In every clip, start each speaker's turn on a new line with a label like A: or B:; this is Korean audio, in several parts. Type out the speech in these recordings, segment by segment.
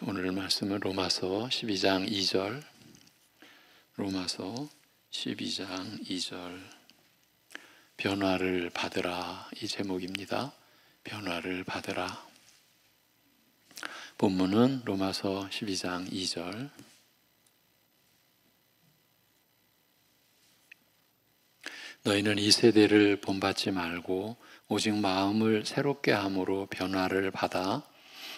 A: 오늘 말씀은 로마서 12장 2절, 로마서 12장 2절, 변화를 받으라, 이 제목입니다. 변화를 받으라. 본문은 로마서 12장 2절. 너희는 이 세대를 본받지 말고 오직 마음을 새롭게 함으로 변화를 받아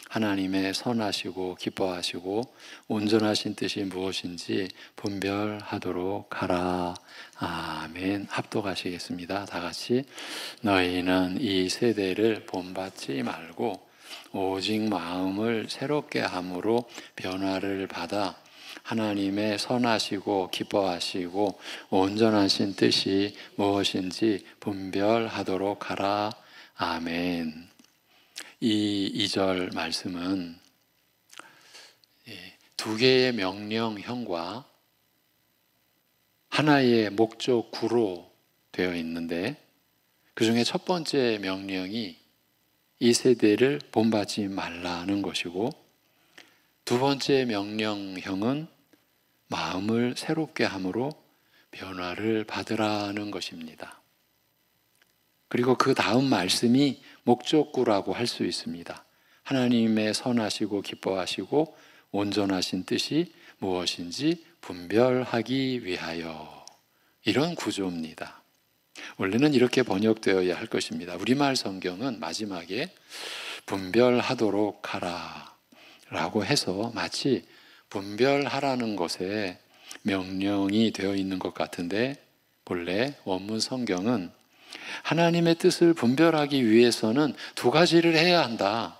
A: 하나님의 선하시고 기뻐하시고 온전하신 뜻이 무엇인지 분별하도록 하라. 아멘. 합독하시겠습니다. 다 같이. 너희는 이 세대를 본받지 말고 오직 마음을 새롭게 함으로 변화를 받아 하나님의 선하시고 기뻐하시고 온전하신 뜻이 무엇인지 분별하도록 하라. 아멘. 이 2절 말씀은 두 개의 명령형과 하나의 목적구로 되어 있는데, 그 중에 첫 번째 명령이 이 세대를 본받지 말라는 것이고, 두 번째 명령형은 마음을 새롭게 함으로 변화를 받으라는 것입니다. 그리고 그 다음 말씀이 목적구라고 할 수 있습니다. 하나님의 선하시고 기뻐하시고 온전하신 뜻이 무엇인지 분별하기 위하여, 이런 구조입니다. 원래는 이렇게 번역되어야 할 것입니다. 우리말 성경은 마지막에 분별하도록 하라 라고 해서 마치 분별하라는 것에 명령이 되어 있는 것 같은데, 본래 원문 성경은 하나님의 뜻을 분별하기 위해서는 두 가지를 해야 한다.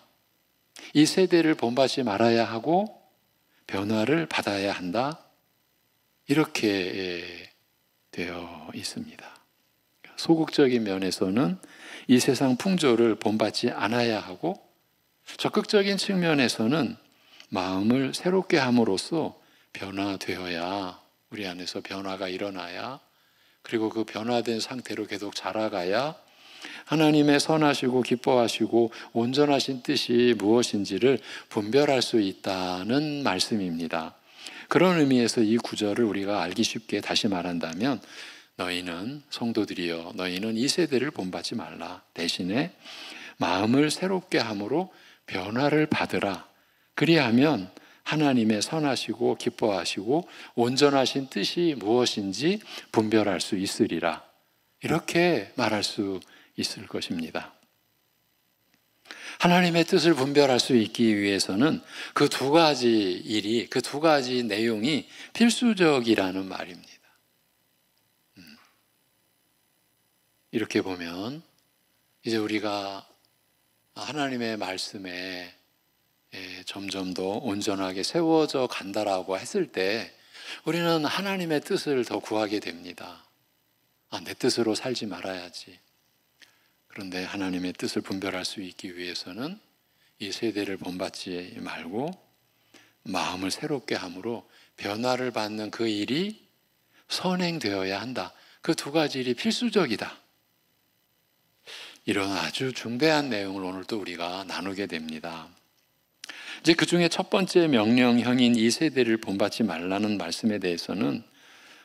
A: 이 세대를 본받지 말아야 하고 변화를 받아야 한다. 이렇게 되어 있습니다. 소극적인 면에서는 이 세상 풍조를 본받지 않아야 하고, 적극적인 측면에서는 마음을 새롭게 함으로써 변화되어야, 우리 안에서 변화가 일어나야, 그리고 그 변화된 상태로 계속 자라가야 하나님의 선하시고 기뻐하시고 온전하신 뜻이 무엇인지를 분별할 수 있다는 말씀입니다. 그런 의미에서 이 구절을 우리가 알기 쉽게 다시 말한다면, 너희는, 성도들이여, 너희는 이 세대를 본받지 말라. 대신에 마음을 새롭게 함으로 변화를 받으라. 그리하면 하나님의 선하시고 기뻐하시고 온전하신 뜻이 무엇인지 분별할 수 있으리라. 이렇게 말할 수 있을 것입니다. 하나님의 뜻을 분별할 수 있기 위해서는 그 두 가지 일이, 그 두 가지 내용이 필수적이라는 말입니다. 이렇게 보면 이제 우리가 하나님의 말씀에 점점 더 온전하게 세워져 간다라고 했을 때 우리는 하나님의 뜻을 더 구하게 됩니다. 내 뜻으로 살지 말아야지. 그런데 하나님의 뜻을 분별할 수 있기 위해서는 이 세대를 본받지 말고 마음을 새롭게 함으로 변화를 받는 그 일이 선행되어야 한다. 그 두 가지 일이 필수적이다. 이런 아주 중대한 내용을 오늘 또 우리가 나누게 됩니다. 이제 그 중에 첫 번째 명령형인 이 세대를 본받지 말라는 말씀에 대해서는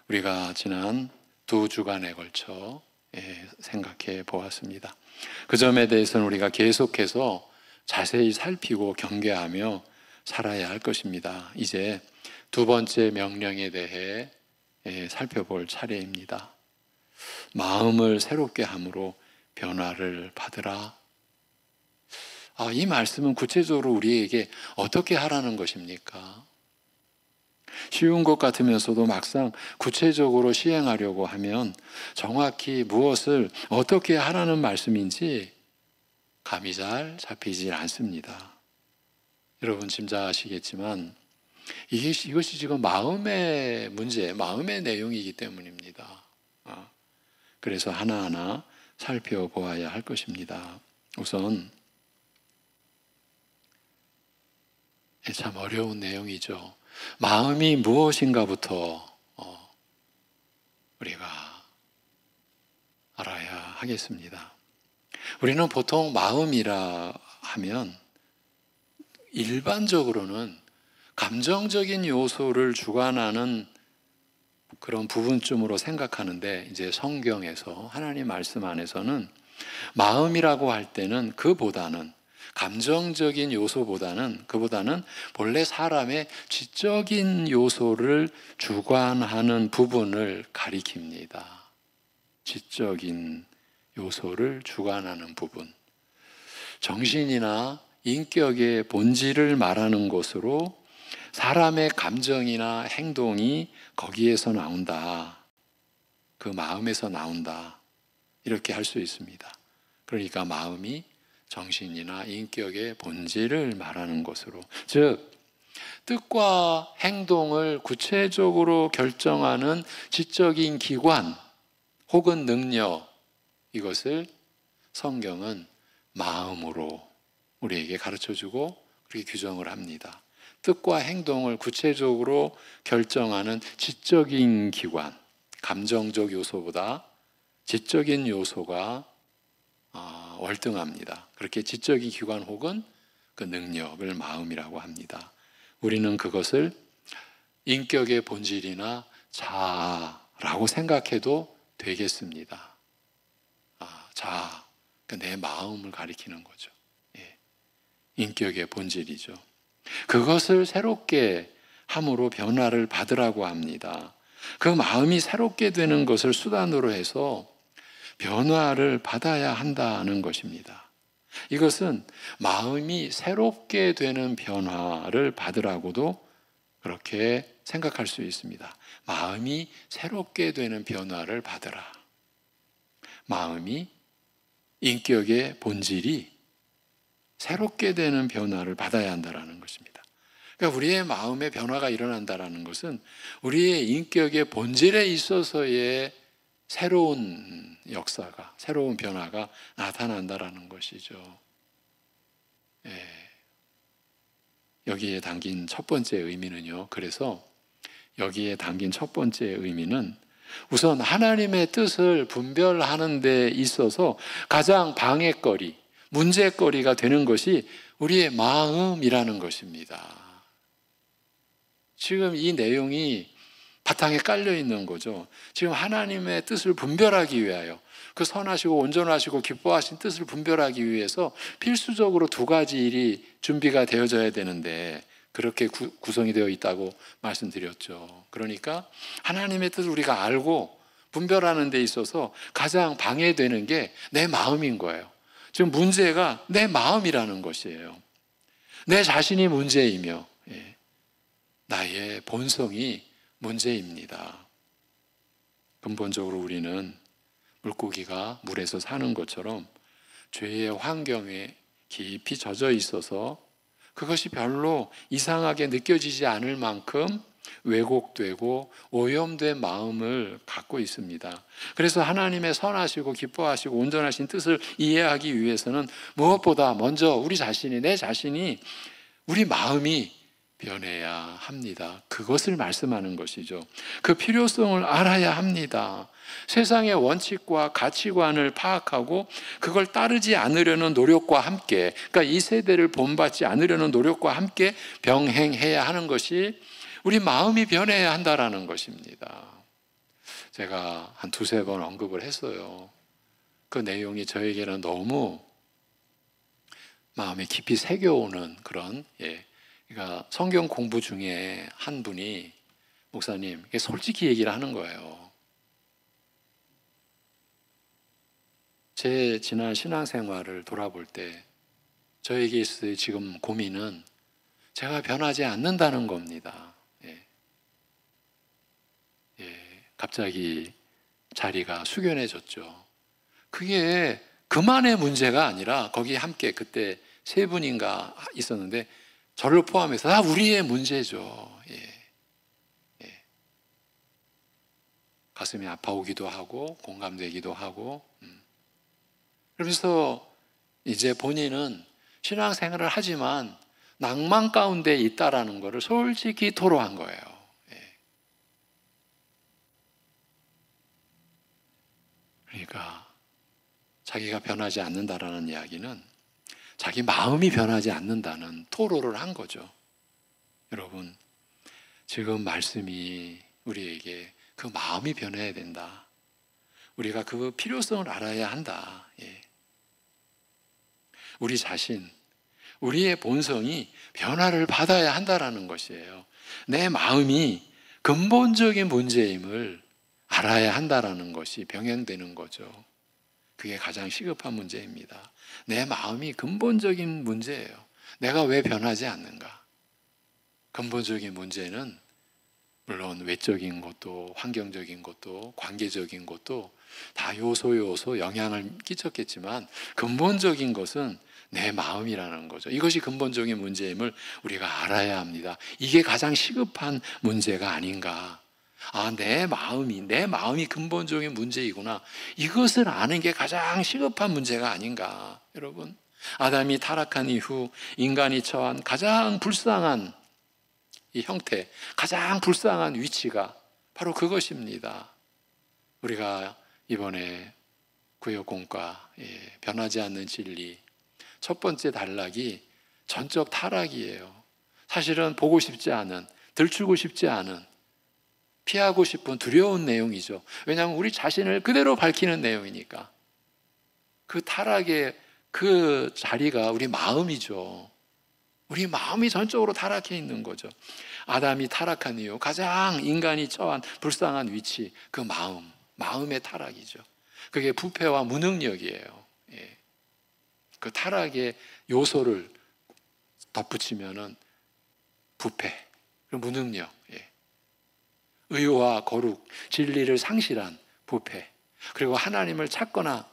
A: 우리가 지난 두 주간에 걸쳐 생각해 보았습니다. 그 점에 대해서는 우리가 계속해서 자세히 살피고 경계하며 살아야 할 것입니다. 이제 두 번째 명령에 대해 살펴볼 차례입니다. 마음을 새롭게 함으로 변화를 받으라. 이 말씀은 구체적으로 우리에게 어떻게 하라는 것입니까? 쉬운 것 같으면서도 막상 구체적으로 시행하려고 하면 정확히 무엇을 어떻게 하라는 말씀인지 감이 잘 잡히지 않습니다. 여러분 짐작하시겠지만 이것이 지금 마음의 문제, 마음의 내용이기 때문입니다. 그래서 하나하나 살펴보아야 할 것입니다. 우선 참 어려운 내용이죠. 마음이 무엇인가부터 우리가 알아야 하겠습니다. 우리는 보통 마음이라 하면 일반적으로는 감정적인 요소를 주관하는 그런 부분쯤으로 생각하는데, 이제 성경에서 하나님 말씀 안에서는 마음이라고 할 때는 그보다는, 감정적인 요소보다는, 그보다는 본래 사람의 지적인 요소를 주관하는 부분을 가리킵니다. 지적인 요소를 주관하는 부분. 정신이나 인격의 본질을 말하는 것으로 사람의 감정이나 행동이 거기에서 나온다. 그 마음에서 나온다. 이렇게 할 수 있습니다. 그러니까 마음이 정신이나 인격의 본질을 말하는 것으로, 즉 뜻과 행동을 구체적으로 결정하는 지적인 기관 혹은 능력, 이것을 성경은 마음으로 우리에게 가르쳐주고 그렇게 규정을 합니다. 뜻과 행동을 구체적으로 결정하는 지적인 기관, 감정적 요소보다 지적인 요소가 월등합니다. 그렇게 지적인 기관 혹은 그 능력을 마음이라고 합니다. 우리는 그것을 인격의 본질이나 자아라고 생각해도 되겠습니다. 자아, 그러니까 내 마음을 가리키는 거죠. 인격의 본질이죠. 그것을 새롭게 함으로 변화를 받으라고 합니다. 그 마음이 새롭게 되는 것을 수단으로 해서 변화를 받아야 한다는 것입니다. 이것은 마음이 새롭게 되는 변화를 받으라고도 그렇게 생각할 수 있습니다. 마음이 새롭게 되는 변화를 받으라. 마음이, 인격의 본질이 새롭게 되는 변화를 받아야 한다는 것입니다. 그러니까 우리의 마음의 변화가 일어난다는 것은 우리의 인격의 본질에 있어서의 새로운 역사가, 새로운 변화가 나타난다는 것이죠. 여기에 담긴 첫 번째 의미는요. 그래서 여기에 담긴 첫 번째 의미는 우선 하나님의 뜻을 분별하는 데 있어서 가장 방해거리, 문제거리가 되는 것이 우리의 마음이라는 것입니다. 지금 이 내용이 바탕에 깔려 있는 거죠. 지금 하나님의 뜻을 분별하기 위하여, 그 선하시고 온전하시고 기뻐하신 뜻을 분별하기 위해서 필수적으로 두 가지 일이 준비가 되어져야 되는데 그렇게 구성이 되어 있다고 말씀드렸죠. 그러니까 하나님의 뜻을 우리가 알고 분별하는 데 있어서 가장 방해되는 게 내 마음인 거예요. 지금 문제가 내 마음이라는 것이에요. 내 자신이 문제이며 나의 본성이 문제입니다. 근본적으로 우리는 물고기가 물에서 사는 것처럼 죄의 환경에 깊이 젖어 있어서 그것이 별로 이상하게 느껴지지 않을 만큼 왜곡되고 오염된 마음을 갖고 있습니다. 그래서 하나님의 선하시고 기뻐하시고 온전하신 뜻을 이해하기 위해서는 무엇보다 먼저 우리 자신이, 내 자신이, 우리 마음이 변해야 합니다. 그것을 말씀하는 것이죠. 그 필요성을 알아야 합니다. 세상의 원칙과 가치관을 파악하고 그걸 따르지 않으려는 노력과 함께, 그러니까 이 세대를 본받지 않으려는 노력과 함께 병행해야 하는 것이 우리 마음이 변해야 한다는 것입니다. 제가 한 두세 번 언급을 했어요. 그 내용이 저에게는 너무 마음에 깊이 새겨오는 그런, 그러니까 성경 공부 중에 한 분이, 목사님, 솔직히 얘기를 하는 거예요. 제 지난 신앙생활을 돌아볼 때 저에게 있어의 지금 고민은 제가 변하지 않는다는 겁니다. 갑자기 자리가 숙연해졌죠. 그게 그만의 문제가 아니라 거기 함께 그때 세 분인가 있었는데 저를 포함해서 다 우리의 문제죠. 가슴이 아파오기도 하고 공감되기도 하고, 그러면서 이제 본인은 신앙생활을 하지만 낭만 가운데 있다라는 것을 솔직히 토로한 거예요. 그러니까 자기가 변하지 않는다라는 이야기는 자기 마음이 변하지 않는다는 토로를 한 거죠. 여러분, 지금 말씀이 우리에게 그 마음이 변해야 된다. 우리가 그 필요성을 알아야 한다. 예. 우리 자신, 우리의 본성이 변화를 받아야 한다라는 것이에요. 내 마음이 근본적인 문제임을 알아야 한다라는 것이 병행되는 거죠. 그게 가장 시급한 문제입니다. 내 마음이 근본적인 문제예요. 내가 왜 변하지 않는가? 근본적인 문제는 물론 외적인 것도 환경적인 것도 관계적인 것도 다 요소 영향을 끼쳤겠지만 근본적인 것은 내 마음이라는 거죠. 이것이 근본적인 문제임을 우리가 알아야 합니다. 이게 가장 시급한 문제가 아닌가. 내 마음이 근본적인 문제이구나. 이것을 아는 게 가장 시급한 문제가 아닌가. 여러분, 아담이 타락한 이후 인간이 처한 가장 불쌍한 이 형태, 가장 불쌍한 위치가 바로 그것입니다. 우리가 이번에 구역공과 변하지 않는 진리, 첫 번째 단락이 전적 타락이에요. 사실은 보고 싶지 않은, 들추고 싶지 않은, 피하고 싶은 두려운 내용이죠. 왜냐하면 우리 자신을 그대로 밝히는 내용이니까. 그 타락의 그 자리가 우리 마음이죠. 우리 마음이 전적으로 타락해 있는 거죠. 아담이 타락한 이유, 가장 인간이 처한 불쌍한 위치, 그 마음의 타락이죠. 그게 부패와 무능력이에요. 예. 그 타락의 요소를 덧붙이면은 부패, 무능력, 의와 거룩, 진리를 상실한 부패, 그리고 하나님을 찾거나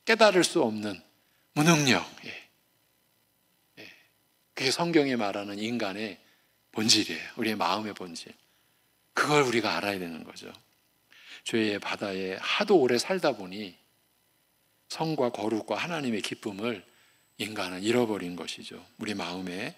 A: 깨달을 수 없는 무능력. 그게 성경이 말하는 인간의 본질이에요. 우리의 마음의 본질. 그걸 우리가 알아야 되는 거죠. 죄의 바다에 하도 오래 살다 보니 성과 거룩과 하나님의 기쁨을 인간은 잃어버린 것이죠. 우리 마음에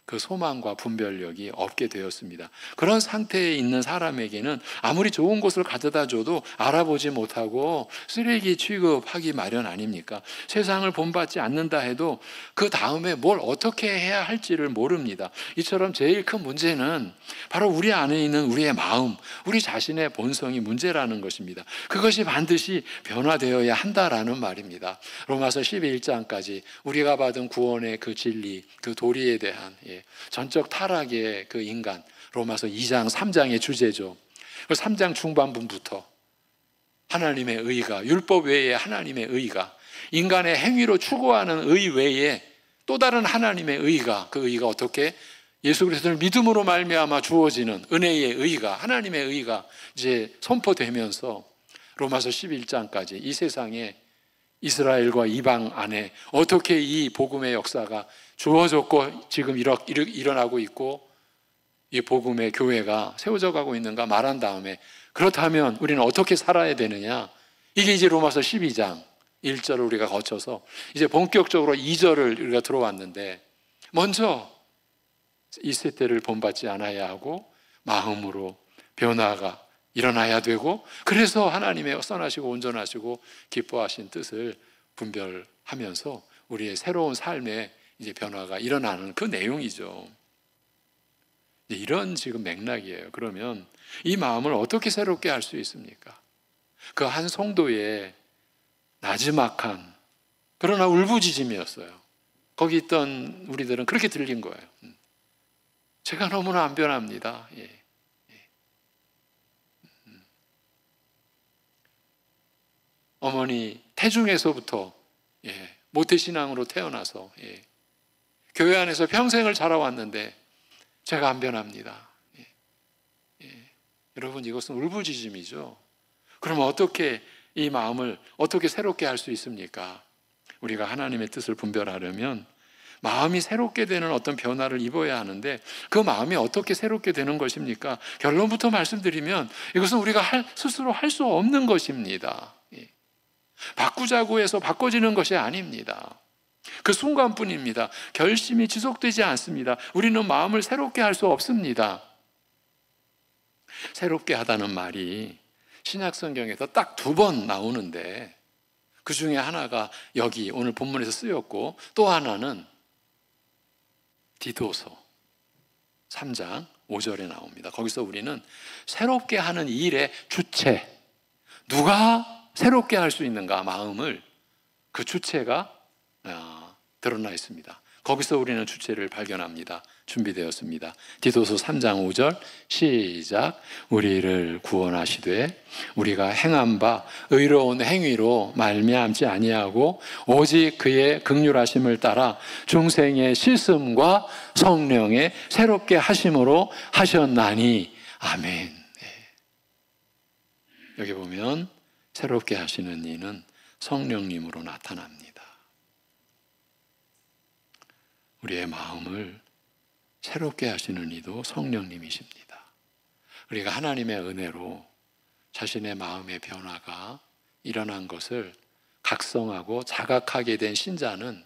A: 그 소망과 분별력이 없게 되었습니다. 그런 상태에 있는 사람에게는 아무리 좋은 곳을 가져다 줘도 알아보지 못하고 쓰레기 취급하기 마련 아닙니까? 세상을 본받지 않는다 해도 그 다음에 뭘 어떻게 해야 할지를 모릅니다. 이처럼 제일 큰 문제는 바로 우리 안에 있는 우리의 마음, 우리 자신의 본성이 문제라는 것입니다. 그것이 반드시 변화되어야 한다라는 말입니다. 로마서 11장까지 우리가 받은 구원의 그 진리, 그 도리에 대한 전적 타락의 그 인간, 로마서 2장, 3장의 주제죠. 그 3장 중반부부터 하나님의 의가, 율법 외에 하나님의 의가, 인간의 행위로 추구하는 의 외에 또 다른 하나님의 의가, 그 의가 어떻게 예수 그리스도를 믿음으로 말미암아 주어지는 은혜의 의가, 하나님의 의가 이제 선포되면서 로마서 11장까지 이 세상에 이스라엘과 이방 안에 어떻게 이 복음의 역사가 주어졌고 지금 일어나고 있고 이 복음의 교회가 세워져 가고 있는가 말한 다음에 그렇다면 우리는 어떻게 살아야 되느냐, 이게 이제 로마서 12장 1절을 우리가 거쳐서 이제 본격적으로 2절을 우리가 들어왔는데, 먼저 이 세대를 본받지 않아야 하고 마음으로 변화가 일어나야 되고, 그래서 하나님의 선하시고 온전하시고 기뻐하신 뜻을 분별하면서 우리의 새로운 삶의 이제 변화가 일어나는 그 내용이죠. 이런 지금 맥락이에요. 그러면 이 마음을 어떻게 새롭게 할 수 있습니까? 그 한 성도의 나지막한 그러나 울부짖음이었어요. 거기 있던 우리들은 그렇게 들린 거예요. 제가 너무나 안 변합니다. 어머니 태중에서부터 모태신앙으로 태어나서 교회 안에서 평생을 자라왔는데 제가 안 변합니다. 여러분, 이것은 울부짖음이죠. 그러면 어떻게 이 마음을 어떻게 새롭게 할 수 있습니까? 우리가 하나님의 뜻을 분별하려면 마음이 새롭게 되는 어떤 변화를 입어야 하는데, 그 마음이 어떻게 새롭게 되는 것입니까? 결론부터 말씀드리면 이것은 우리가 스스로 할 수 없는 것입니다. 바꾸자고 해서 바꿔지는 것이 아닙니다. 그 순간뿐입니다. 결심이 지속되지 않습니다. 우리는 마음을 새롭게 할 수 없습니다. 새롭게 하다는 말이 신약 성경에서 딱 2번 나오는데 그 중에 하나가 여기 오늘 본문에서 쓰였고, 또 하나는 디도서 3장 5절에 나옵니다. 거기서 우리는 새롭게 하는 일의 주체, 누가 새롭게 할 수 있는가, 마음을, 그 주체가 드러나 있습니다. 거기서 우리는 주체를 발견합니다. 준비되었습니다. 디도서 3장 5절 시작. 우리를 구원하시되 우리가 행한 바 의로운 행위로 말미암지 아니하고 오직 그의 긍휼하심을 따라 중생의 씻음과 성령의 새롭게 하심으로 하셨나니 아멘. 여기 보면 새롭게 하시는 이는 성령님으로 나타납니다. 우리의 마음을 새롭게 하시는 이도 성령님이십니다. 우리가 하나님의 은혜로 자신의 마음의 변화가 일어난 것을 각성하고 자각하게 된 신자는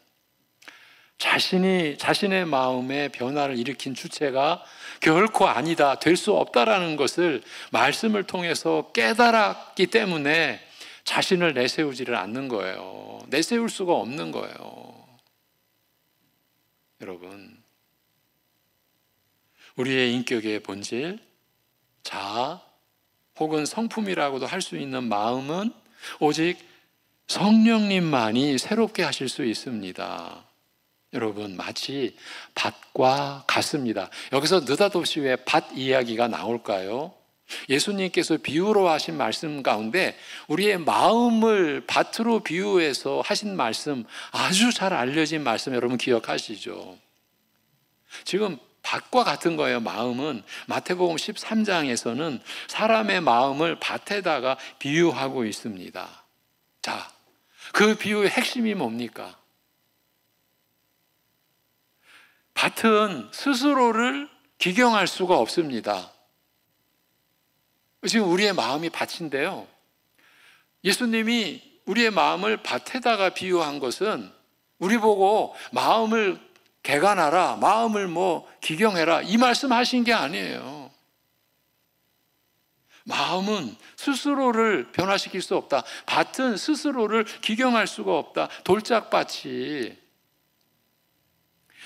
A: 자신의 마음의 변화를 일으킨 주체가 결코 아니다, 될 수 없다라는 것을 말씀을 통해서 깨달았기 때문에 자신을 내세우지를 않는 거예요. 내세울 수가 없는 거예요. 여러분, 우리의 인격의 본질, 자아 혹은 성품이라고도 할 수 있는 마음은 오직 성령님만이 새롭게 하실 수 있습니다. 여러분, 마치 밭과 같습니다. 여기서 느닷없이 왜 밭 이야기가 나올까요? 예수님께서 비유로 하신 말씀 가운데 우리의 마음을 밭으로 비유해서 하신 말씀, 아주 잘 알려진 말씀 여러분 기억하시죠? 지금 밭과 같은 거예요. 마음은 마태복음 13장에서는 사람의 마음을 밭에다가 비유하고 있습니다. 자, 그 비유의 핵심이 뭡니까? 밭은 스스로를 기경할 수가 없습니다. 지금 우리의 마음이 밭인데요, 예수님이 우리의 마음을 밭에다가 비유한 것은 우리 보고 마음을 개간하라, 마음을 기경해라, 이 말씀 하신 게 아니에요. 마음은 스스로를 변화시킬 수 없다. 밭은 스스로를 기경할 수가 없다. 돌짝밭이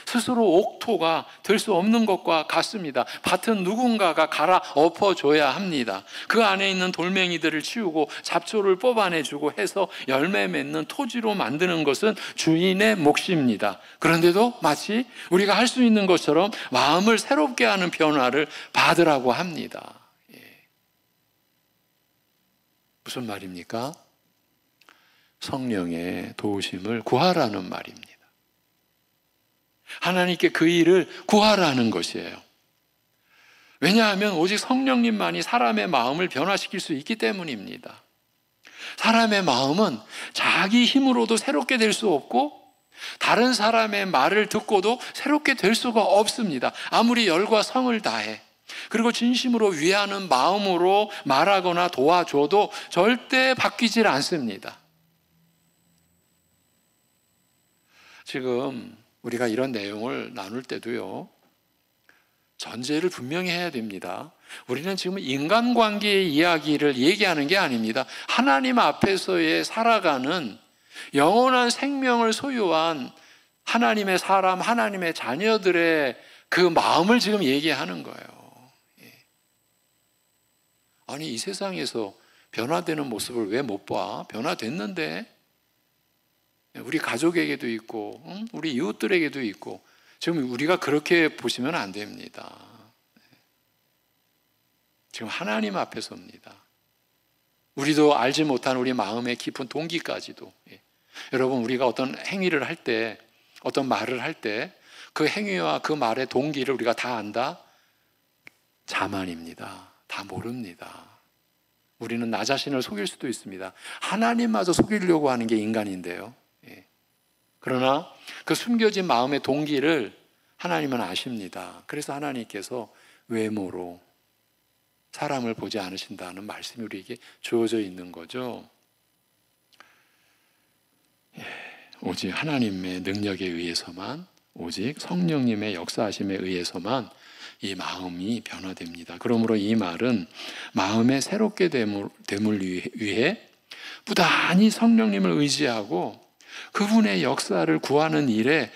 A: 스스로 옥토가 될 수 없는 것과 같습니다. 밭은 누군가가 갈아 엎어줘야 합니다. 그 안에 있는 돌멩이들을 치우고 잡초를 뽑아내주고 해서 열매 맺는 토지로 만드는 것은 주인의 몫입니다. 그런데도 마치 우리가 할 수 있는 것처럼 마음을 새롭게 하는 변화를 받으라고 합니다. 무슨 말입니까? 성령의 도우심을 구하라는 말입니다. 하나님께 그 일을 구하라는 것이에요. 왜냐하면 오직 성령님만이 사람의 마음을 변화시킬 수 있기 때문입니다. 사람의 마음은 자기 힘으로도 새롭게 될 수 없고 다른 사람의 말을 듣고도 새롭게 될 수가 없습니다. 아무리 열과 성을 다해 그리고 진심으로 위하는 마음으로 말하거나 도와줘도 절대 바뀌질 않습니다. 지금 우리가 이런 내용을 나눌 때도요, 전제를 분명히 해야 됩니다. 우리는 지금 인간관계의 이야기를 얘기하는 게 아닙니다. 하나님 앞에서의 살아가는 영원한 생명을 소유한 하나님의 사람, 하나님의 자녀들의 그 마음을 지금 얘기하는 거예요. 아니, 이 세상에서 변화되는 모습을 왜 못 봐? 변화됐는데 우리 가족에게도 있고 우리 이웃들에게도 있고, 지금 우리가 그렇게 보시면 안 됩니다. 지금 하나님 앞에서입니다. 우리도 알지 못한 우리 마음의 깊은 동기까지도. 여러분, 우리가 어떤 행위를 할 때, 어떤 말을 할 때 그 행위와 그 말의 동기를 우리가 다 안다? 자만입니다. 다 모릅니다. 우리는 나 자신을 속일 수도 있습니다. 하나님마저 속이려고 하는 게 인간인데요. 그러나 그 숨겨진 마음의 동기를 하나님은 아십니다. 그래서 하나님께서 외모로 사람을 보지 않으신다는 말씀이 우리에게 주어져 있는 거죠. 오직 하나님의 능력에 의해서만, 오직 성령님의 역사하심에 의해서만 이 마음이 변화됩니다. 그러므로 이 말은 마음의 새롭게 됨을 위해 부단히 성령님을 의지하고 그분의 역사를 구하는 일에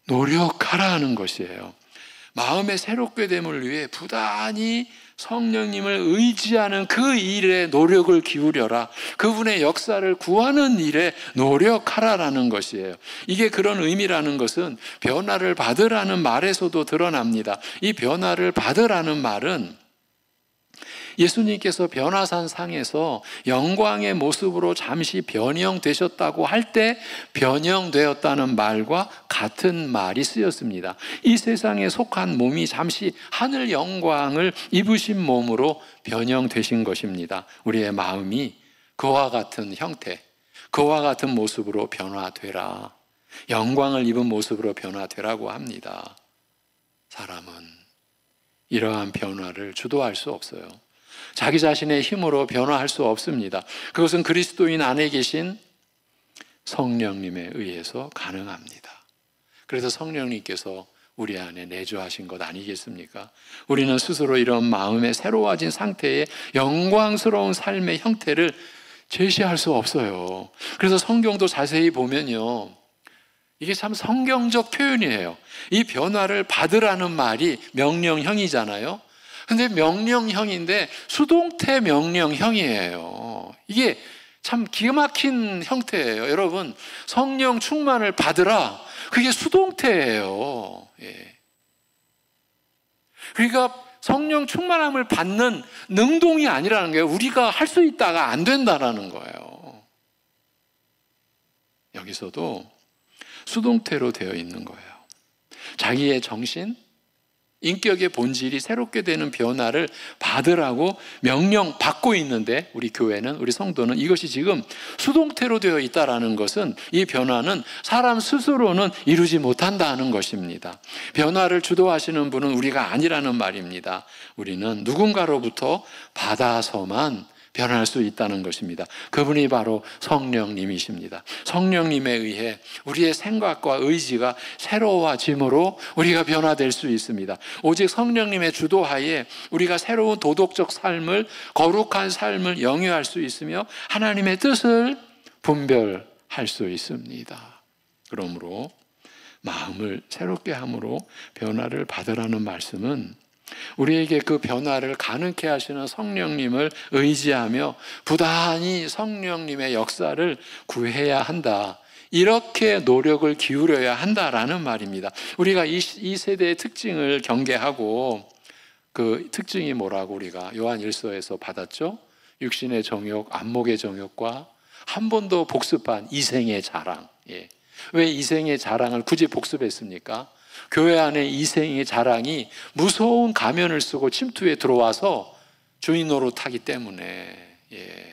A: 노력하라 하는 것이에요. 마음의 새롭게 됨을 위해 부단히 성령님을 의지하는 그 일에 노력을 기울여라. 그분의 역사를 구하는 일에 노력하라라는 것이에요. 이게 그런 의미라는 것은 변화를 받으라는 말에서도 드러납니다. 이 변화를 받으라는 말은 예수님께서 변화산 상에서 영광의 모습으로 잠시 변형되셨다고 할 때 변형되었다는 말과 같은 말이 쓰였습니다. 이 세상에 속한 몸이 잠시 하늘 영광을 입으신 몸으로 변형되신 것입니다. 우리의 마음이 그와 같은 형태, 그와 같은 모습으로 변화되라. 영광을 입은 모습으로 변화되라고 합니다. 사람은 이러한 변화를 주도할 수 없어요. 자기 자신의 힘으로 변화할 수 없습니다. 그것은 그리스도인 안에 계신 성령님에 의해서 가능합니다. 그래서 성령님께서 우리 안에 내주하신 것 아니겠습니까? 우리는 스스로 이런 마음의 새로워진 상태의 영광스러운 삶의 형태를 제시할 수 없어요. 그래서 성경도 자세히 보면요, 이게 참 성경적 표현이에요. 이 변화를 받으라는 말이 명령형이잖아요. 근데 명령형인데 수동태 명령형이에요. 이게 참 기가 막힌 형태예요. 여러분, 성령 충만을 받으라. 그게 수동태예요. 예. 그러니까 성령 충만함을 받는 능동이 아니라는 거예요. 우리가 할 수 있다가 안 된다라는 거예요. 여기서도 수동태로 되어 있는 거예요. 자기의 정신, 인격의 본질이 새롭게 되는 변화를 받으라고 명령받고 있는데 우리 교회는, 우리 성도는 이것이 지금 수동태로 되어 있다는 것은 이 변화는 사람 스스로는 이루지 못한다는 것입니다. 변화를 주도하시는 분은 우리가 아니라는 말입니다. 우리는 누군가로부터 받아서만 변할 수 있다는 것입니다. 그분이 바로 성령님이십니다. 성령님에 의해 우리의 생각과 의지가 새로워짐으로 우리가 변화될 수 있습니다. 오직 성령님의 주도하에 우리가 새로운 도덕적 삶을, 거룩한 삶을 영위할 수 있으며 하나님의 뜻을 분별할 수 있습니다. 그러므로 마음을 새롭게 함으로 변화를 받으라는 말씀은 우리에게 그 변화를 가능케 하시는 성령님을 의지하며 부단히 성령님의 역사를 구해야 한다. 이렇게 노력을 기울여야 한다라는 말입니다. 우리가 이 세대의 특징을 경계하고, 그 특징이 뭐라고 우리가 요한 1서에서 받았죠? 육신의 정욕, 안목의 정욕과 한 번도 복습한 이생의 자랑. 예. 왜 이생의 자랑을 굳이 복습했습니까? 교회 안에 이생의 자랑이 무서운 가면을 쓰고 침투에 들어와서 주인 노릇하기 때문에, 예,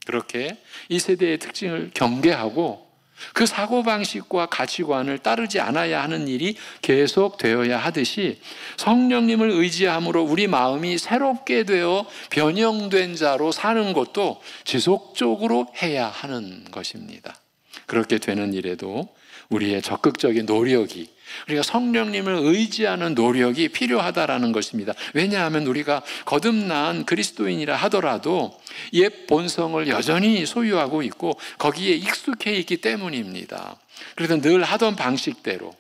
A: 그렇게 이 세대의 특징을 경계하고 그 사고방식과 가치관을 따르지 않아야 하는 일이 계속되어야 하듯이 성령님을 의지함으로 우리 마음이 새롭게 되어 변형된 자로 사는 것도 지속적으로 해야 하는 것입니다. 그렇게 되는 일에도 우리의 적극적인 노력이, 우리가 성령님을 의지하는 노력이 필요하다라는 것입니다. 왜냐하면 우리가 거듭난 그리스도인이라 하더라도 옛 본성을 여전히 소유하고 있고 거기에 익숙해 있기 때문입니다. 그래서 늘 하던 방식대로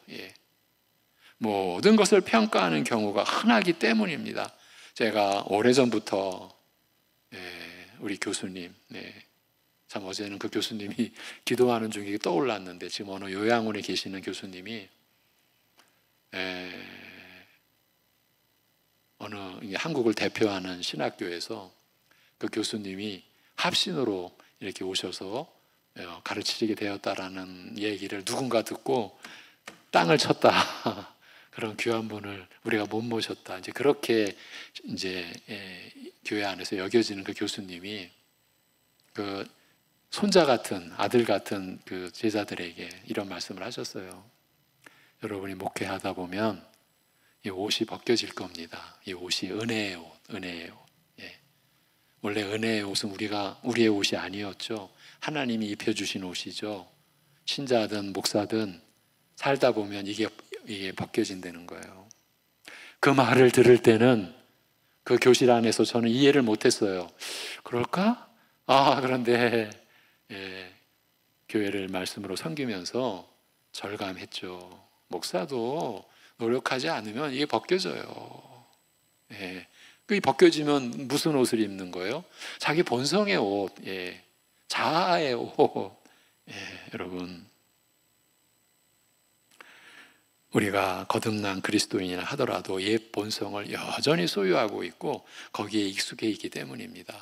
A: 모든 것을 평가하는 경우가 흔하기 때문입니다. 제가 오래전부터 우리 교수님, 참 어제는 그 교수님이 기도하는 중에 떠올랐는데, 지금 어느 요양원에 계시는 교수님이 어느 한국을 대표하는 신학교에서 그 교수님이 합신으로 이렇게 오셔서 가르치게 되었다라는 얘기를 누군가 듣고 땅을 쳤다. 그런 귀한 분을 우리가 못 모셨다. 이제 그렇게 이제 교회 안에서 여겨지는 그 교수님이 그 손자 같은, 아들 같은 그 제자들에게 이런 말씀을 하셨어요. 여러분이 목회하다 보면 이 옷이 벗겨질 겁니다. 이 옷이 은혜의 옷, 은혜의 옷. 원래 은혜의 옷은 우리의 옷이 아니었죠. 하나님이 입혀주신 옷이죠. 신자든 목사든 살다 보면 이게 벗겨진다는 거예요. 그 말을 들을 때는 그 교실 안에서 저는 이해를 못했어요. 그럴까? 그런데 교회를 말씀으로 섬기면서 절감했죠. 목사도 노력하지 않으면 이게 벗겨져요. 그게 벗겨지면 무슨 옷을 입는 거예요? 자기 본성의 옷, 자아의 옷. 여러분, 우리가 거듭난 그리스도인이라 하더라도 옛 본성을 여전히 소유하고 있고 거기에 익숙해 있기 때문입니다.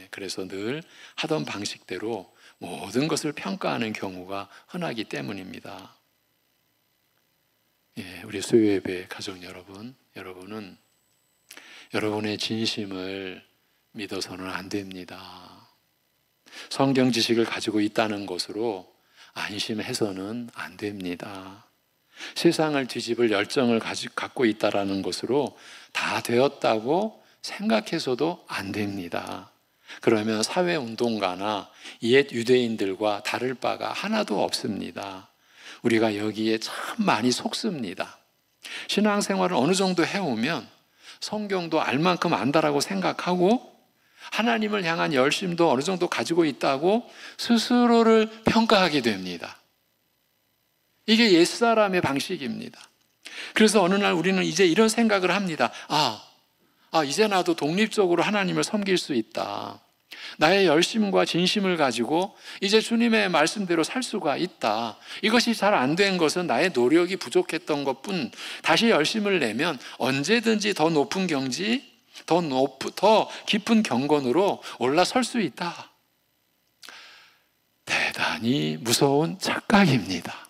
A: 그래서 늘 하던 방식대로 모든 것을 평가하는 경우가 흔하기 때문입니다. 우리 수요예배 가족 여러분, 여러분은 여러분의 진심을 믿어서는 안 됩니다. 성경 지식을 가지고 있다는 것으로 안심해서는 안 됩니다. 세상을 뒤집을 열정을 갖고 있다는 것으로 다 되었다고 생각해서도 안 됩니다. 그러면 사회운동가나 옛 유대인들과 다를 바가 하나도 없습니다. 우리가 여기에 참 많이 속습니다. 신앙생활을 어느 정도 해오면 성경도 알 만큼 안다라고 생각하고 하나님을 향한 열심도 어느 정도 가지고 있다고 스스로를 평가하게 됩니다. 이게 옛사람의 방식입니다. 그래서 어느 날 우리는 이제 이런 생각을 합니다. 이제 나도 독립적으로 하나님을 섬길 수 있다. 나의 열심과 진심을 가지고 이제 주님의 말씀대로 살 수가 있다. 이것이 잘 안 된 것은 나의 노력이 부족했던 것뿐. 다시 열심을 내면 언제든지 더 높은 경지, 더 깊은 경건으로 올라설 수 있다. 대단히 무서운 착각입니다.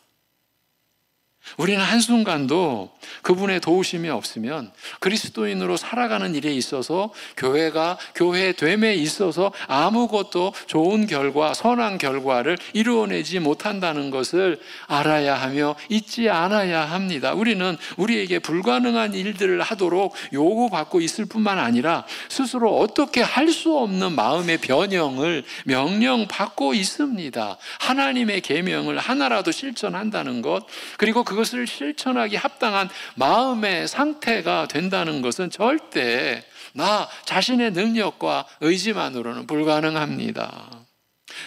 A: 우리는 한순간도 그분의 도우심이 없으면 그리스도인으로 살아가는 일에 있어서 교회 됨에 있어서 아무것도 좋은 결과, 선한 결과를 이루어내지 못한다는 것을 알아야 하며 잊지 않아야 합니다. 우리는 우리에게 불가능한 일들을 하도록 요구받고 있을 뿐만 아니라 스스로 어떻게 할 수 없는 마음의 변형을 명령받고 있습니다. 하나님의 계명을 하나라도 실천한다는 것, 그리고 그것을 실천하기 합당한 마음의 상태가 된다는 것은 절대 나 자신의 능력과 의지만으로는 불가능합니다.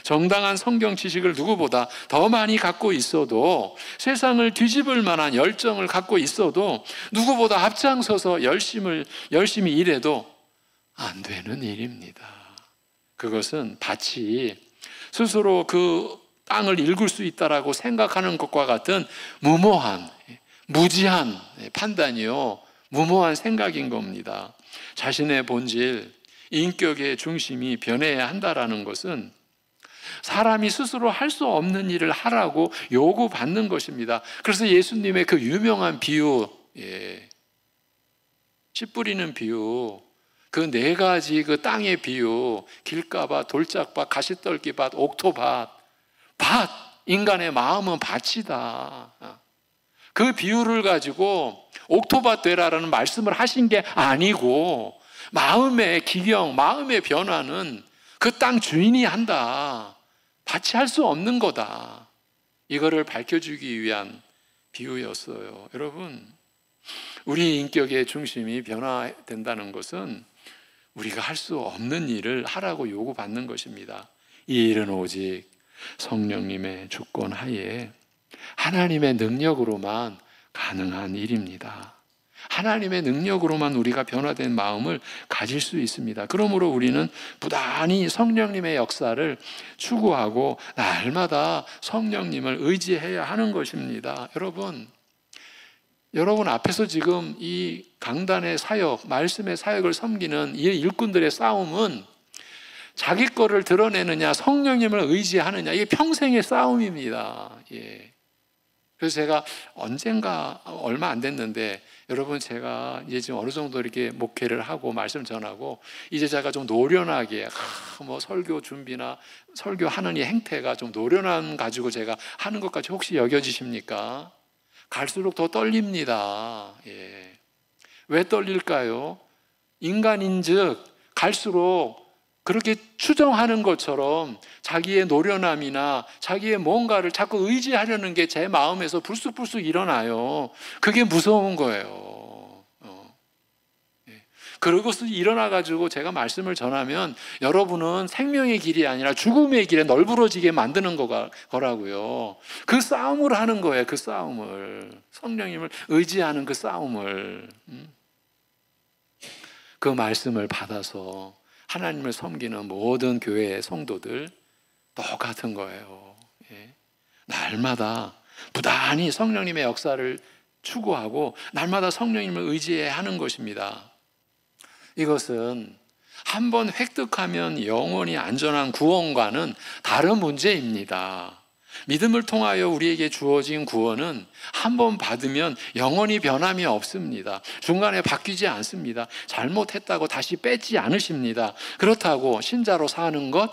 A: 정당한 성경 지식을 누구보다 더 많이 갖고 있어도, 세상을 뒤집을 만한 열정을 갖고 있어도, 누구보다 앞장서서 열심히 일해도 안 되는 일입니다. 그것은 밭이 스스로 그 땅을 읽을 수 있다라고 생각하는 것과 같은 무지한 판단이요, 무모한 생각인 겁니다. 자신의 본질, 인격의 중심이 변해야 한다라는 것은 사람이 스스로 할 수 없는 일을 하라고 요구받는 것입니다. 그래서 예수님의 그 유명한 비유, 씨 뿌리는 비유, 그 네 가지 그 땅의 비유, 길가밭, 돌짝밭, 가시떨기밭, 옥토밭, 인간의 마음은 밭이다. 그 비유를 가지고 옥토밭 되라라는 말씀을 하신 게 아니고, 마음의 기경, 마음의 변화는 그 땅 주인이 한다. 밭이 할 수 없는 거다. 이거를 밝혀주기 위한 비유였어요. 여러분, 우리 인격의 중심이 변화된다는 것은 우리가 할 수 없는 일을 하라고 요구받는 것입니다. 이 일은 오직 성령님의 주권 하에 하나님의 능력으로만 가능한 일입니다. 하나님의 능력으로만 우리가 변화된 마음을 가질 수 있습니다. 그러므로 우리는 부단히 성령님의 역사를 추구하고 날마다 성령님을 의지해야 하는 것입니다. 여러분 앞에서 지금 이 강단의 사역, 말씀의 사역을 섬기는 이 일꾼들의 싸움은 자기 거를 드러내느냐, 성령님을 의지하느냐, 이게 평생의 싸움입니다. 그래서 제가 언젠가, 얼마 안 됐는데, 여러분 제가 이제 지금 어느 정도 이렇게 목회를 하고 말씀 전하고, 이제 제가 좀 노련하게, 설교 준비나 설교하는 이 행태가 좀 노련함 가지고 제가 하는 것까지 혹시 여겨지십니까? 갈수록 더 떨립니다. 왜 떨릴까요? 인간인즉 갈수록 그렇게 추정하는 것처럼 자기의 노련함이나 자기의 뭔가를 자꾸 의지하려는 게 제 마음에서 불쑥불쑥 일어나요. 그게 무서운 거예요. 그러고서 일어나가지고 제가 말씀을 전하면 여러분은 생명의 길이 아니라 죽음의 길에 널브러지게 만드는 거라고요. 그 싸움을 하는 거예요. 그 싸움을. 성령님을 의지하는 그 싸움을. 그 말씀을 받아서 하나님을 섬기는 모든 교회의 성도들 똑같은 거예요. 예. 날마다 부단히 성령님의 역사를 추구하고 날마다 성령님을 의지해야 하는 것입니다. 이것은 한번 획득하면 영원히 안전한 구원과는 다른 문제입니다. 믿음을 통하여 우리에게 주어진 구원은 한번 받으면 영원히 변함이 없습니다. 중간에 바뀌지 않습니다. 잘못했다고 다시 뺏지 않으십니다. 그렇다고 신자로 사는 것,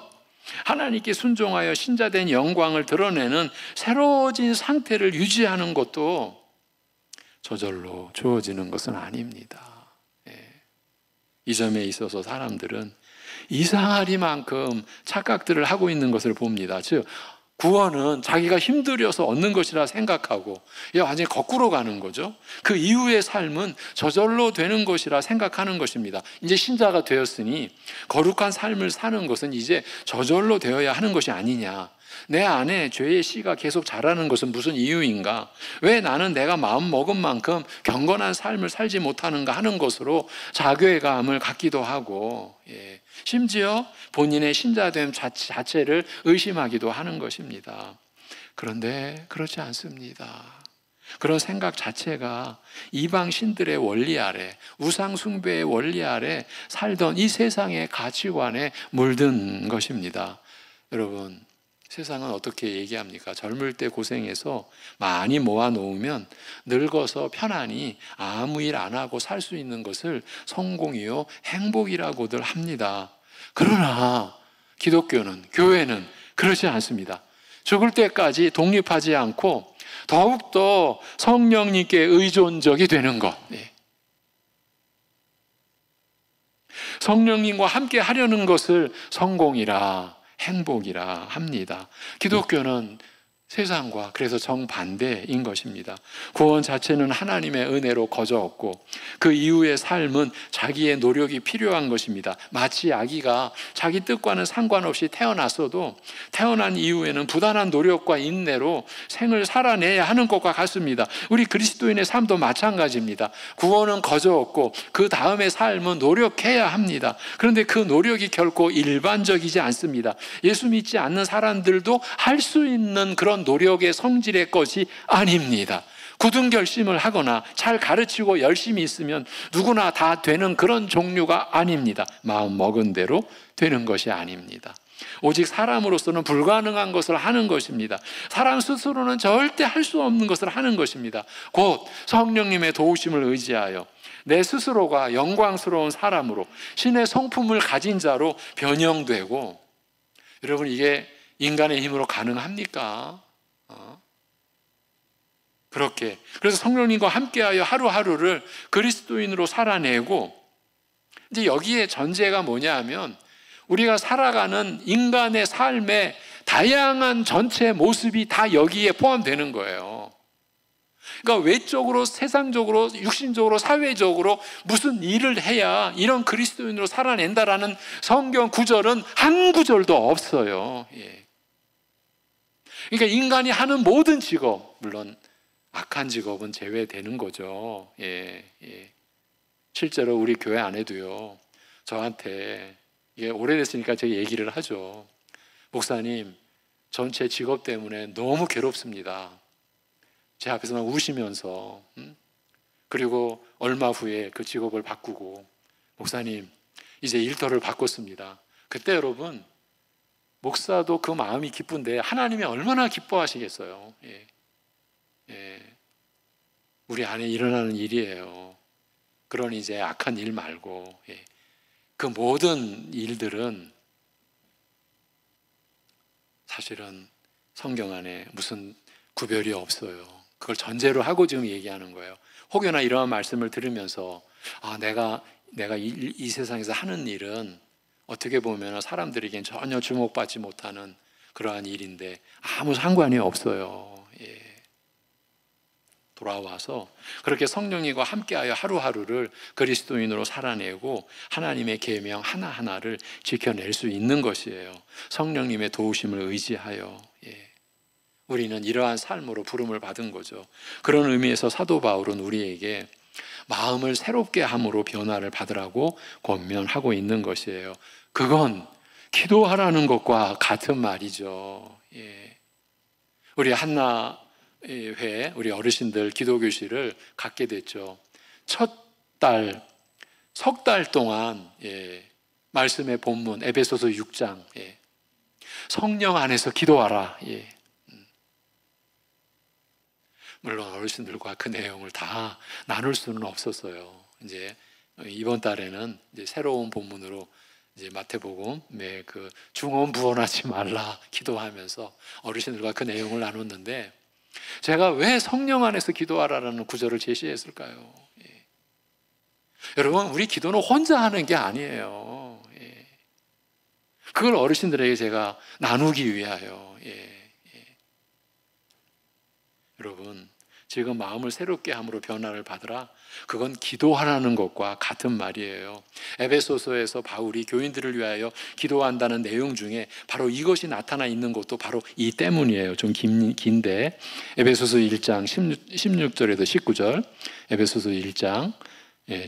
A: 하나님께 순종하여 신자된 영광을 드러내는 새로워진 상태를 유지하는 것도 저절로 주어지는 것은 아닙니다. 이 점에 있어서 사람들은 이상하리만큼 착각들을 하고 있는 것을 봅니다. 즉 구원은 자기가 힘들여서 얻는 것이라 생각하고 이게 완전히 거꾸로 가는 거죠. 그 이후의 삶은 저절로 되는 것이라 생각하는 것입니다. 이제 신자가 되었으니 거룩한 삶을 사는 것은 이제 저절로 되어야 하는 것이 아니냐. 내 안에 죄의 씨가 계속 자라는 것은 무슨 이유인가? 왜 나는 내가 마음 먹은 만큼 경건한 삶을 살지 못하는가 하는 것으로 자괴감을 갖기도 하고, 심지어 본인의 신자됨 자체를 의심하기도 하는 것입니다. 그런데 그렇지 않습니다. 그런 생각 자체가 이방 신들의 원리 아래, 우상 숭배의 원리 아래 살던 이 세상의 가치관에 물든 것입니다. 여러분, 세상은 어떻게 얘기합니까? 젊을 때 고생해서 많이 모아놓으면 늙어서 편안히 아무 일 안 하고 살 수 있는 것을 성공이요 행복이라고들 합니다. 그러나 기독교는, 교회는 그렇지 않습니다. 죽을 때까지 독립하지 않고 더욱더 성령님께 의존적이 되는 것, 성령님과 함께 하려는 것을 성공이라, 행복이라 합니다. 기독교는 세상과 그래서 정반대인 것입니다. 구원 자체는 하나님의 은혜로 거저 얻고 그 이후의 삶은 자기의 노력이 필요한 것입니다. 마치 아기가 자기 뜻과는 상관없이 태어났어도 태어난 이후에는 부단한 노력과 인내로 생을 살아내야 하는 것과 같습니다. 우리 그리스도인의 삶도 마찬가지입니다. 구원은 거저 얻고 그 다음의 삶은 노력해야 합니다. 그런데 그 노력이 결코 일반적이지 않습니다. 예수 믿지 않는 사람들도 할 수 있는 그런 노력의 성질의 것이 아닙니다. 굳은 결심을 하거나 잘 가르치고 열심히 있으면 누구나 다 되는 그런 종류가 아닙니다. 마음 먹은 대로 되는 것이 아닙니다. 오직 사람으로서는 불가능한 것을 하는 것입니다. 사람 스스로는 절대 할 수 없는 것을 하는 것입니다. 곧 성령님의 도우심을 의지하여 내 스스로가 영광스러운 사람으로 신의 성품을 가진 자로 변형되고, 여러분 이게 인간의 힘으로 가능합니까? 그렇게 그래서 성령님과 함께하여 하루하루를 그리스도인으로 살아내고, 이제 여기에 전제가 뭐냐 하면 우리가 살아가는 인간의 삶의 다양한 전체 모습이 다 여기에 포함되는 거예요. 그러니까 외적으로, 세상적으로, 육신적으로, 사회적으로 무슨 일을 해야 이런 그리스도인으로 살아낸다라는 성경 구절은 한 구절도 없어요. 그러니까 인간이 하는 모든 직업, 물론 악한 직업은 제외되는 거죠. 실제로 우리 교회 안에도요, 저한테 이게 오래됐으니까 제가 얘기를 하죠. 목사님, 전체 직업 때문에 너무 괴롭습니다. 제 앞에서 막 우시면서, 그리고 얼마 후에 그 직업을 바꾸고, 목사님 이제 일터를 바꿨습니다. 그때 여러분, 목사도 그 마음이 기쁜데 하나님이 얼마나 기뻐하시겠어요. 우리 안에 일어나는 일이에요. 그런 이제 악한 일 말고, 그 모든 일들은 사실은 성경 안에 무슨 구별이 없어요. 그걸 전제로 하고 지금 얘기하는 거예요. 혹여나 이러한 말씀을 들으면서 내가 이 세상에서 하는 일은 어떻게 보면 사람들에겐 전혀 주목받지 못하는 그러한 일인데 아무 상관이 없어요. 돌아와서 그렇게 성령님과 함께하여 하루하루를 그리스도인으로 살아내고 하나님의 계명 하나하나를 지켜낼 수 있는 것이에요. 성령님의 도우심을 의지하여. 우리는 이러한 삶으로 부름을 받은 거죠. 그런 의미에서 사도 바울은 우리에게 마음을 새롭게 함으로 변화를 받으라고 권면하고 있는 것이에요. 그건 기도하라는 것과 같은 말이죠. 우리 한나회 우리 어르신들 기도교실을 갖게 됐죠. 석 달 동안 말씀의 본문 에베소서 6장 성령 안에서 기도하라. 물론 어르신들과 그 내용을 다 나눌 수는 없었어요. 이제 이번 달에는 이제 새로운 본문으로 이제 마태복음 그 중언부언하지 말라 기도하면서 어르신들과 그 내용을 나눴는데 제가 왜 성령 안에서 기도하라는 구절을 제시했을까요? 여러분, 우리 기도는 혼자 하는 게 아니에요. 그걸 어르신들에게 제가 나누기 위하여. 여러분, 지금 마음을 새롭게 함으로 변화를 받으라. 그건 기도하라는 것과 같은 말이에요. 에베소서에서 바울이 교인들을 위하여 기도한다는 내용 중에 바로 이것이 나타나 있는 것도 바로 이 때문이에요. 좀 긴데 에베소서 1장 16절에서 19절 에베소서 1장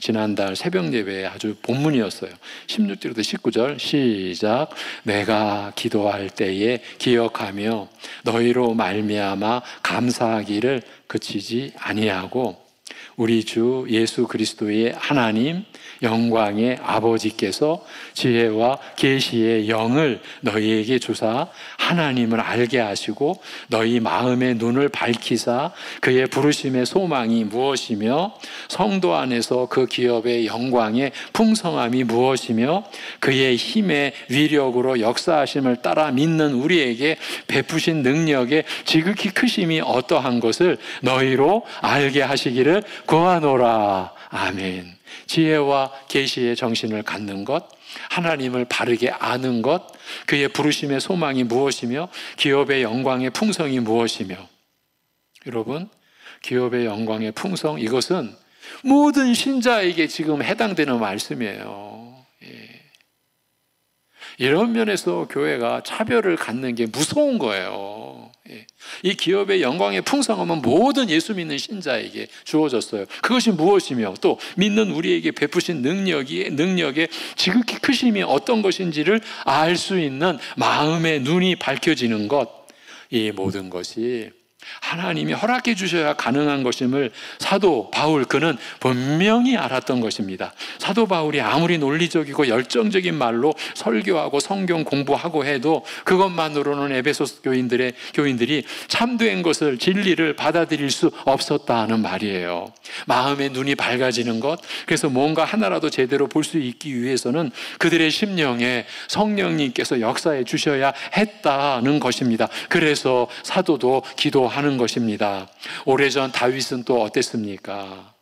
A: 지난달 새벽 예배에 아주 본문이었어요. 16절부터 19절 시작. 내가 기도할 때에 기억하며 너희로 말미암아 감사하기를 그치지 아니하고 우리 주 예수 그리스도의 하나님 영광의 아버지께서 지혜와 계시의 영을 너희에게 주사 하나님을 알게 하시고 너희 마음의 눈을 밝히사 그의 부르심의 소망이 무엇이며 성도 안에서 그 기업의 영광의 풍성함이 무엇이며 그의 힘의 위력으로 역사하심을 따라 믿는 우리에게 베푸신 능력의 지극히 크심이 어떠한 것을 너희로 알게 하시기를 구하노라. 아멘. 지혜와 계시의 정신을 갖는 것, 하나님을 바르게 아는 것, 그의 부르심의 소망이 무엇이며 기업의 영광의 풍성이 무엇이며. 여러분, 기업의 영광의 풍성, 이것은 모든 신자에게 지금 해당되는 말씀이에요. 이런 면에서 교회가 차별을 갖는 게 무서운 거예요. 이 기업의 영광의 풍성함은 모든 예수 믿는 신자에게 주어졌어요. 그것이 무엇이며 또 믿는 우리에게 베푸신 능력의 지극히 크심이 어떤 것인지를 알 수 있는 마음의 눈이 밝혀지는 것, 이 모든 것이 하나님이 허락해 주셔야 가능한 것임을 사도 바울 그는 분명히 알았던 것입니다. 사도 바울이 아무리 논리적이고 열정적인 말로 설교하고 성경 공부하고 해도 그것만으로는 에베소 교인들이 참된 것을 진리를 받아들일 수 없었다는 말이에요. 마음의 눈이 밝아지는 것, 그래서 뭔가 하나라도 제대로 볼 수 있기 위해서는 그들의 심령에 성령님께서 역사해 주셔야 했다는 것입니다. 그래서 사도도 기도하는 것입니다. 오래전 다윗은 또 어땠습니까?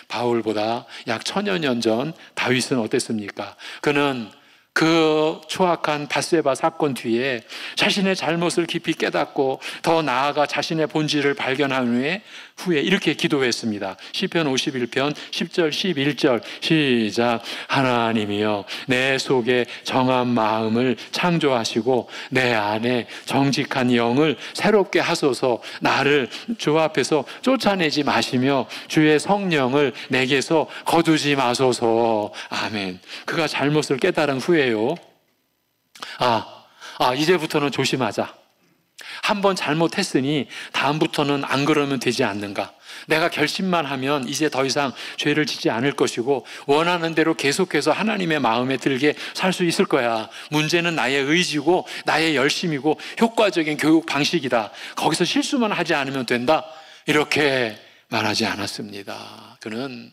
A: 바울보다 약 1000여 년 전 다윗은 어땠습니까? 그는 그 추악한 밧세바 사건 뒤에 자신의 잘못을 깊이 깨닫고 더 나아가 자신의 본질을 발견한 후에 이렇게 기도했습니다. 시편 51편 10절 11절 시작. 하나님이여 내 속에 정한 마음을 창조하시고 내 안에 정직한 영을 새롭게 하소서. 나를 주 앞에서 쫓아내지 마시며 주의 성령을 내게서 거두지 마소서. 아멘. 그가 잘못을 깨달은 후에요. 이제부터는 조심하자. 한번 잘못했으니 다음부터는 안 그러면 되지 않는가. 내가 결심만 하면 이제 더 이상 죄를 짓지 않을 것이고 원하는 대로 계속해서 하나님의 마음에 들게 살 수 있을 거야. 문제는 나의 의지고 나의 열심이고 효과적인 교육 방식이다. 거기서 실수만 하지 않으면 된다. 이렇게 말하지 않았습니다. 그는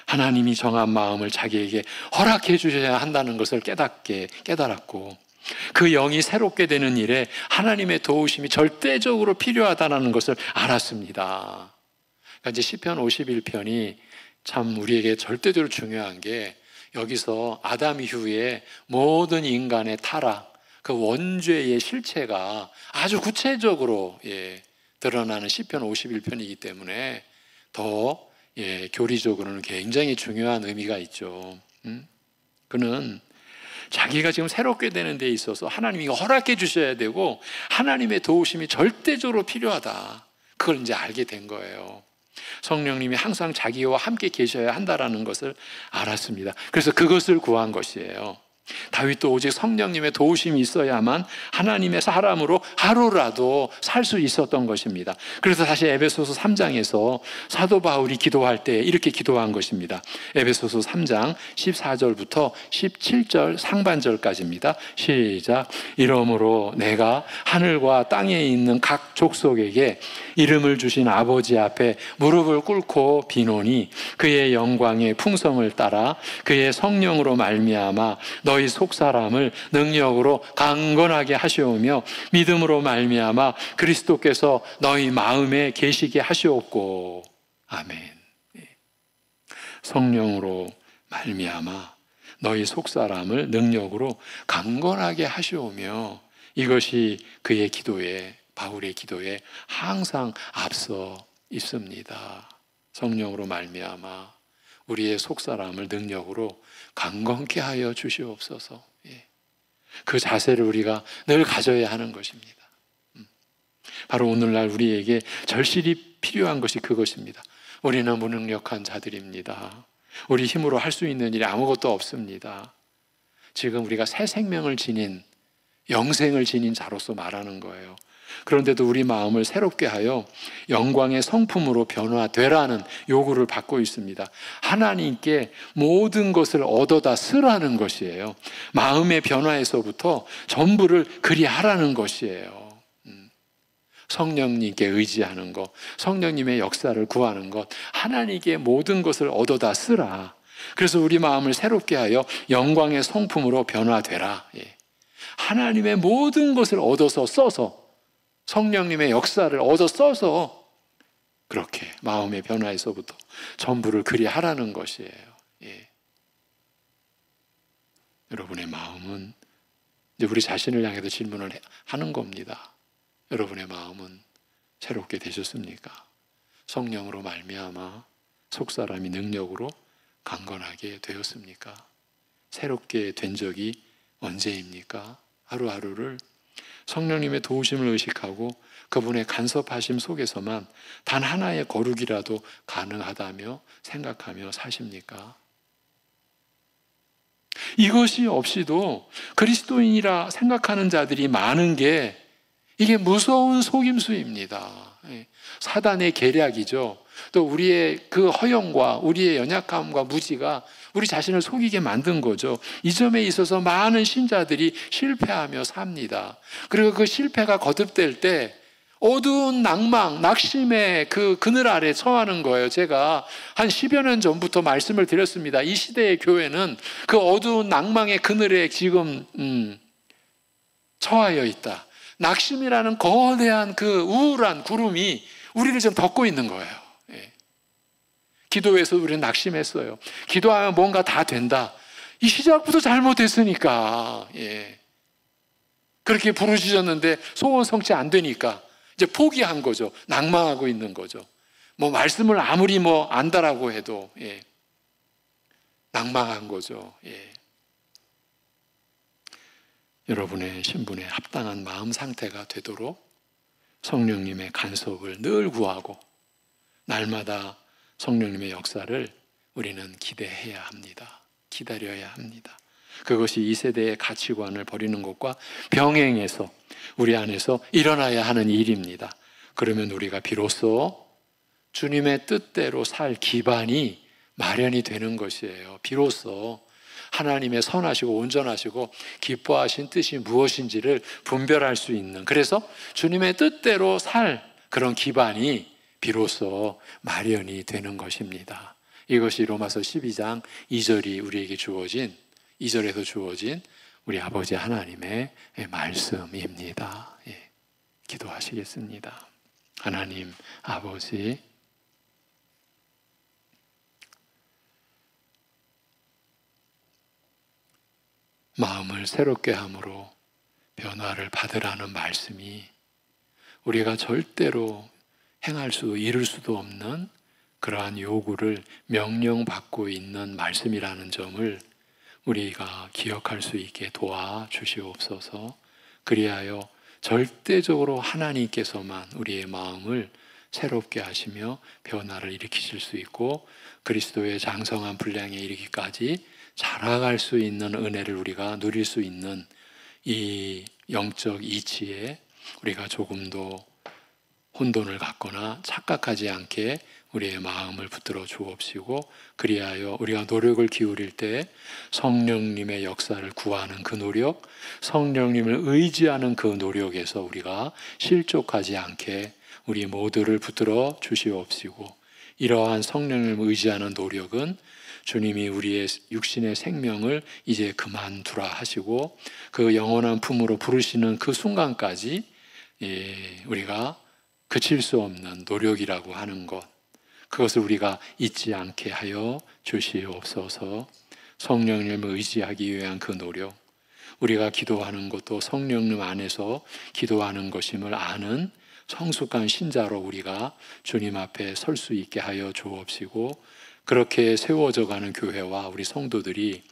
A: 하나님이 정한 마음을 자기에게 허락해 주셔야 한다는 것을 깨달았고 그 영이 새롭게 되는 일에 하나님의 도우심이 절대적으로 필요하다는 것을 알았습니다. 그러니까 이제 시편 51편이 참 우리에게 절대적으로 중요한 게 여기서 아담 이후에 모든 인간의 타락, 그 원죄의 실체가 아주 구체적으로 드러나는 시편 51편이기 때문에 더 교리적으로는 굉장히 중요한 의미가 있죠. 그는 자기가 지금 새롭게 되는 데 있어서 하나님이 허락해 주셔야 되고 하나님의 도우심이 절대적으로 필요하다. 그걸 이제 알게 된 거예요. 성령님이 항상 자기와 함께 계셔야 한다라는 것을 알았습니다. 그래서 그것을 구한 것이에요. 다윗도 오직 성령님의 도우심이 있어야만 하나님의 사람으로 하루라도 살 수 있었던 것입니다. 그래서 다시 에베소서 3장에서 사도 바울이 기도할 때 이렇게 기도한 것입니다. 에베소서 3장 14절부터 17절 상반절까지입니다. 시작. 이러므로 내가 하늘과 땅에 있는 각 족속에게 이름을 주신 아버지 앞에 무릎을 꿇고 비노니 그의 영광의 풍성을 따라 그의 성령으로 말미암아 너희 속사람을 능력으로 강건하게 하시오며 믿음으로 말미암아 그리스도께서 너희 마음에 계시게 하시옵고. 아멘. 성령으로 말미암아 너희 속사람을 능력으로 강건하게 하시오며, 이것이 그의 기도에, 바울의 기도에 항상 앞서 있습니다. 성령으로 말미암아 우리의 속사람을 능력으로 강건케 하여 주시옵소서. 그 자세를 우리가 늘 가져야 하는 것입니다. 바로 오늘날 우리에게 절실히 필요한 것이 그것입니다. 우리는 무능력한 자들입니다. 우리 힘으로 할 수 있는 일이 아무것도 없습니다. 지금 우리가 새 생명을 지닌, 영생을 지닌 자로서 말하는 거예요. 그런데도 우리 마음을 새롭게 하여 영광의 성품으로 변화되라는 요구를 받고 있습니다. 하나님께 모든 것을 얻어다 쓰라는 것이에요. 마음의 변화에서부터 전부를 그리하라는 것이에요. 성령님께 의지하는 것, 성령님의 역사를 구하는 것, 하나님께 모든 것을 얻어다 쓰라. 그래서 우리 마음을 새롭게 하여 영광의 성품으로 변화되라. 하나님의 모든 것을 얻어서 써서, 성령님의 역사를 얻어 써서 그렇게 마음의 변화에서부터 전부를 그리하라는 것이에요. 여러분의 마음은, 이제 우리 자신을 향해서 질문을 하는 겁니다. 여러분의 마음은 새롭게 되셨습니까? 성령으로 말미암아 속사람이 능력으로 강건하게 되었습니까? 새롭게 된 적이 언제입니까? 하루하루를 성령님의 도우심을 의식하고 그분의 간섭하심 속에서만 단 하나의 거룩이라도 가능하다며 생각하며 사십니까? 이것이 없이도 그리스도인이라 생각하는 자들이 많은 게, 이게 무서운 속임수입니다. 사단의 계략이죠. 또 우리의 그 허영과 우리의 연약함과 무지가 우리 자신을 속이게 만든 거죠. 이 점에 있어서 많은 신자들이 실패하며 삽니다. 그리고 그 실패가 거듭될 때 어두운 낭망, 낙심의 그 그늘 아래 처하는 거예요. 제가 한 10여 년 전부터 말씀을 드렸습니다. 이 시대의 교회는 그 어두운 낭망의 그늘에 지금 처하여 있다. 낙심이라는 거대한 그 우울한 구름이 우리를 좀 덮고 있는 거예요. 기도에서 우리는 낙심했어요. 기도하면 뭔가 다 된다. 이 시작부터 잘못했으니까. 그렇게 부르짖었는데 소원 성취 안 되니까 이제 포기한 거죠. 낭망하고 있는 거죠. 뭐 말씀을 아무리 뭐 안다라고 해도 낭망한 거죠. 여러분의 신분에 합당한 마음 상태가 되도록 성령님의 간섭을 늘 구하고 날마다 성령님의 역사를 우리는 기대해야 합니다. 기다려야 합니다. 그것이 이 세대의 가치관을 버리는 것과 병행해서 우리 안에서 일어나야 하는 일입니다. 그러면 우리가 비로소 주님의 뜻대로 살 기반이 마련이 되는 것이에요. 비로소 하나님의 선하시고 온전하시고 기뻐하신 뜻이 무엇인지를 분별할 수 있는, 그래서 주님의 뜻대로 살 그런 기반이 비로소 마련이 되는 것입니다. 이것이 로마서 12장 2절이 우리에게 주어진, 2절에서 주어진 우리 아버지 하나님의 말씀입니다. 기도하시겠습니다. 하나님 아버지, 마음을 새롭게 함으로 변화를 받으라는 말씀이 우리가 절대로 이룰 수도 없는 그러한 요구를 명령받고 있는 말씀이라는 점을 우리가 기억할 수 있게 도와주시옵소서. 그리하여 절대적으로 하나님께서만 우리의 마음을 새롭게 하시며 변화를 일으키실 수 있고 그리스도의 장성한 분량에 이르기까지 자라갈 수 있는 은혜를 우리가 누릴 수 있는 이 영적 이치에 우리가 조금도 혼돈을 갖거나 착각하지 않게 우리의 마음을 붙들어 주옵시고 그리하여 우리가 노력을 기울일 때 성령님의 역사를 구하는 그 노력, 성령님을 의지하는 그 노력에서 우리가 실족하지 않게 우리 모두를 붙들어 주시옵시고 이러한 성령님을 의지하는 노력은 주님이 우리의 육신의 생명을 이제 그만두라 하시고 그 영원한 품으로 부르시는 그 순간까지 우리가 그칠 수 없는 노력이라고 하는 것, 그것을 우리가 잊지 않게 하여 주시옵소서. 성령님을 의지하기 위한 그 노력, 우리가 기도하는 것도 성령님 안에서 기도하는 것임을 아는 성숙한 신자로 우리가 주님 앞에 설 수 있게 하여 주옵시고 그렇게 세워져 가는 교회와 우리 성도들이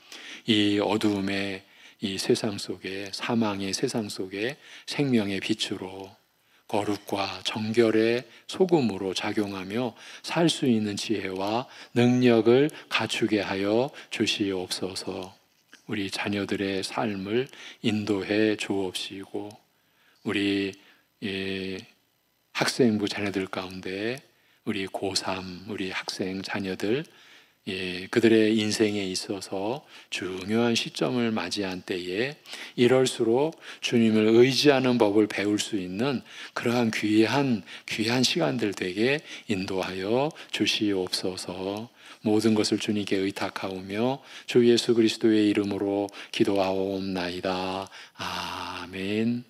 A: 이 어두움의 이 세상 속에 사망의 세상 속에 생명의 빛으로 거룩과 정결의 소금으로 작용하며 살 수 있는 지혜와 능력을 갖추게 하여 주시옵소서. 우리 자녀들의 삶을 인도해 주옵시고 우리 학생부 자녀들 가운데 우리 고3 우리 학생 자녀들 그들의 인생에 있어서 중요한 시점을 맞이한 때에 이럴수록 주님을 의지하는 법을 배울 수 있는 그러한 귀한 시간들 되게 인도하여 주시옵소서. 모든 것을 주님께 의탁하오며 주 예수 그리스도의 이름으로 기도하옵나이다. 아멘.